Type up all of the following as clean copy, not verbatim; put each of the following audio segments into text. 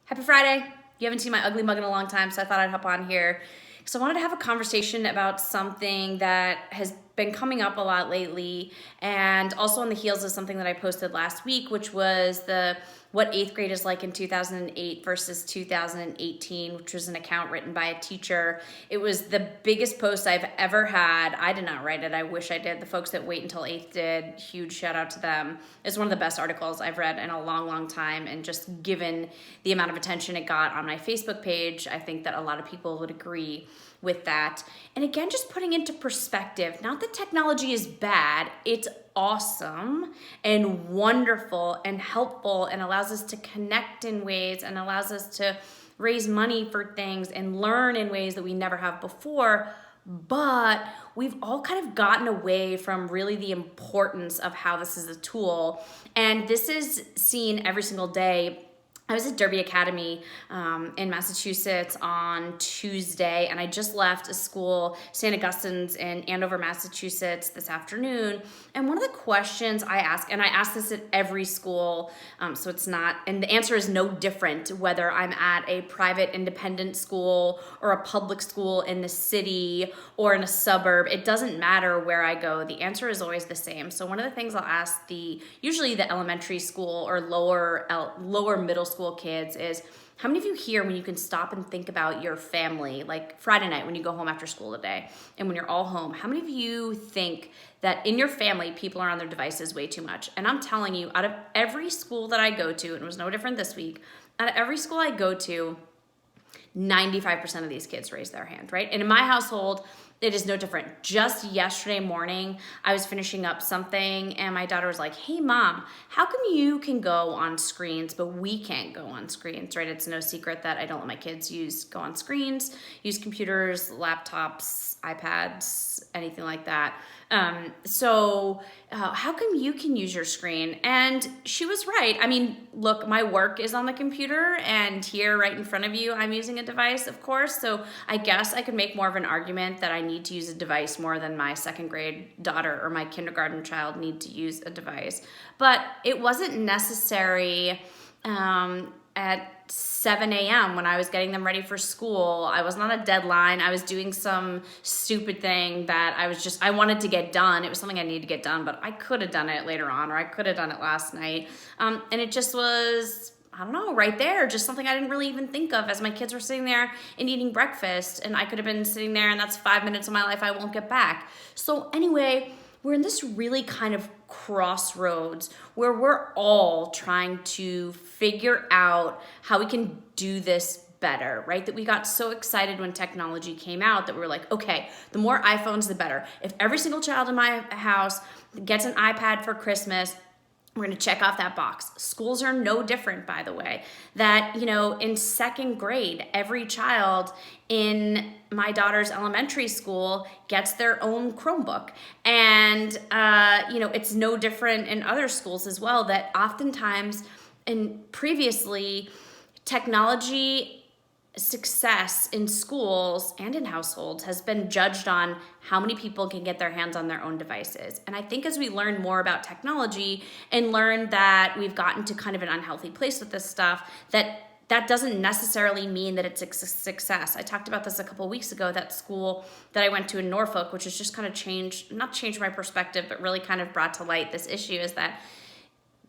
Happy Friday. You haven't seen my ugly mug in a long time, so I thought I'd hop on here. So I wanted to have a conversation about something that has been coming up a lot lately, and also on the heels of something that I posted last week, which was what 8th grade is like in 2008 versus 2018, which was an account written by a teacher. It was the biggest post I've ever had. I did not write it. I wish I did. The folks that Wait Until 8th did, huge shout out to them. It's one of the best articles I've read in a long, long time, and just given the amount of attention it got on my Facebook page, I think that a lot of people would agree with that. And again, just putting into perspective, not that technology is bad, it's awesome and wonderful and helpful and allows us to connect in ways and allows us to raise money for things and learn in ways that we never have before. But we've all kind of gotten away from really the importance of how this is a tool. And this is seen every single day. I was at Derby Academy in Massachusetts on Tuesday, and I just left a school, St. Augustine's in Andover, Massachusetts, this afternoon. And one of the questions I ask, and I ask this at every school, so it's not, and the answer is no different whether I'm at a private independent school or a public school in the city or in a suburb. It doesn't matter where I go. The answer is always the same. So one of the things I'll ask usually the elementary school or lower middle school kids is, how many of you here, when you can stop and think about your family, like Friday night when you go home after school today and when you're all home, how many of you think that in your family people are on their devices way too much? And I'm telling you, out of every school that I go to, and it was no different this week, out of every school I go to, 95% of these kids raise their hand, right? And in my household, it is no different. Just yesterday morning, I was finishing up something and my daughter was like, "Hey mom, how come you can go on screens, but we can't go on screens," right? It's no secret that I don't let my kids go on screens, use computers, laptops, iPads, anything like that. How come you can use your screen? And she was right. I mean, look, my work is on the computer and here right in front of you, I'm using a device, of course. So I guess I could make more of an argument that I need to use a device more than my second grade daughter or my kindergarten child need to use a device. But it wasn't necessary at 7 a.m. when I was getting them ready for school. I wasn't on a deadline. I was doing some stupid thing that I wanted to get done. It was something I needed to get done, but I could have done it later on, or I could have done it last night. And it just was, I don't know, right there, just something I didn't really even think of as my kids were sitting there and eating breakfast. And I could have been sitting there and that's 5 minutes of my life I won't get back. So anyway, we're in this really kind of crossroads where we're all trying to figure out how we can do this better, right? That we got so excited when technology came out that we were like, okay, the more iPhones, the better. If every single child in my house gets an iPad for Christmas, we're going to check off that box. Schools are no different, by the way. That, in second grade, every child in my daughter's elementary school gets their own Chromebook. And, it's no different in other schools as well, that oftentimes and previously technology success in schools and in households has been judged on how many people can get their hands on their own devices. And I think as we learn more about technology and learn that we've gotten to kind of an unhealthy place with this stuff, that doesn't necessarily mean that it's a success. I talked about this a couple of weeks ago, that school that I went to in Norfolk, which has just kind of not changed my perspective, but really kind of brought to light this issue, is that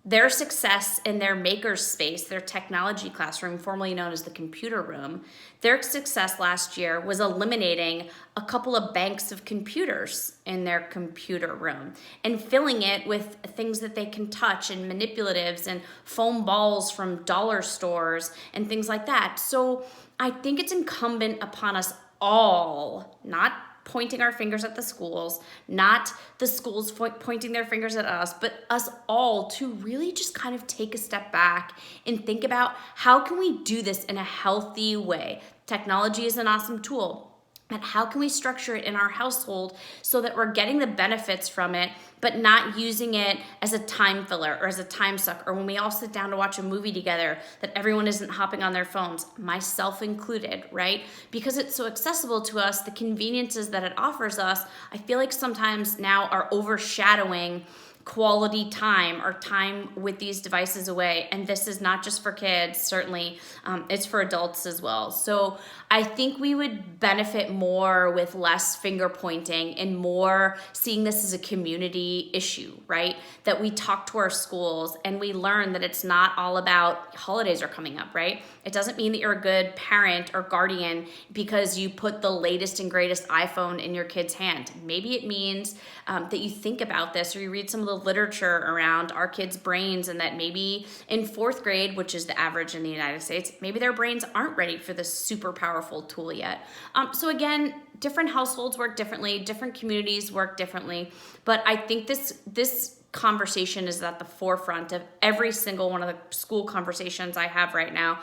their success in their makerspace, their technology classroom, formerly known as the computer room, their success last year was eliminating a couple of banks of computers in their computer room and filling it with things that they can touch and manipulatives and foam balls from dollar stores and things like that. So I think it's incumbent upon us all, not pointing our fingers at the schools, not the schools pointing their fingers at us, but us all to really just kind of take a step back and think about how can we do this in a healthy way. Technology is an awesome tool, but how can we structure it in our household so that we're getting the benefits from it, but not using it as a time filler or as a time suck, or when we all sit down to watch a movie together, that everyone isn't hopping on their phones, myself included, right? Because it's so accessible to us, the conveniences that it offers us, I feel like sometimes now are overshadowing quality time or time with these devices away. And this is not just for kids, certainly it's for adults as well. So I think we would benefit more with less finger pointing and more seeing this as a community issue, right? That we talk to our schools and we learn that it's not all about holidays are coming up, right? It doesn't mean that you're a good parent or guardian because you put the latest and greatest iPhone in your kid's hand. Maybe it means that you think about this or you read some of the literature around our kids' brains, and that maybe in 4th grade, which is the average in the United States, maybe their brains aren't ready for this super powerful tool yet. So again, different households work differently, different communities work differently, but I think this conversation is at the forefront of every single one of the school conversations I have right now,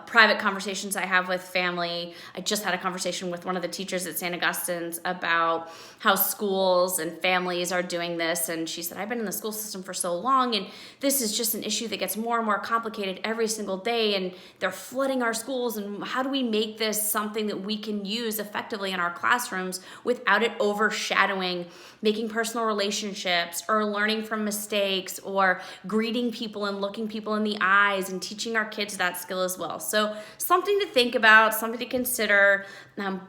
private conversations I have with family. I just had a conversation with one of the teachers at St. Augustine's about how schools and families are doing this, and she said, I've been in the school system for so long, and this is just an issue that gets more and more complicated every single day, and they're flooding our schools, and how do we make this something that we can use effectively in our classrooms without it overshadowing making personal relationships or learning from mistakes or greeting people and looking people in the eyes and teaching our kids that skill as well. So something to think about, something to consider.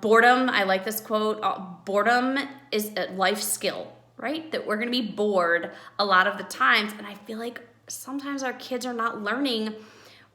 Boredom, I like this quote, boredom is a life skill, right? That we're gonna be bored a lot of the times. And I feel like sometimes our kids are not learning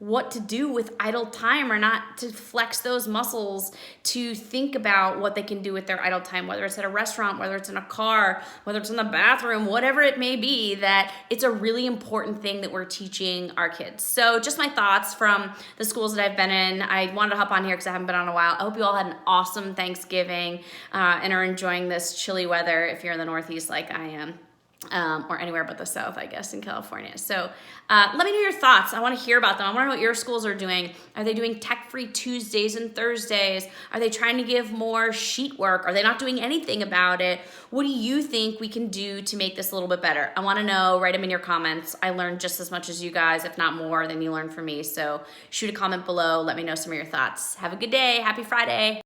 what to do with idle time, or not to flex those muscles to think about what they can do with their idle time, whether it's at a restaurant, whether it's in a car, whether it's in the bathroom, whatever it may be, that it's a really important thing that we're teaching our kids. So just my thoughts from the schools that I've been in. I wanted to hop on here because I haven't been on in a while. I hope you all had an awesome Thanksgiving and are enjoying this chilly weather if you're in the Northeast like I am. Or anywhere but the South, I guess, in California. So let me know your thoughts. I want to hear about them. I want to know what your schools are doing. Are they doing tech-free Tuesdays and Thursdays? Are they trying to give more sheet work? Are they not doing anything about it? What do you think we can do to make this a little bit better? I want to know. Write them in your comments. I learned just as much as you guys, if not more than you learned from me. So shoot a comment below. Let me know some of your thoughts. Have a good day. Happy Friday.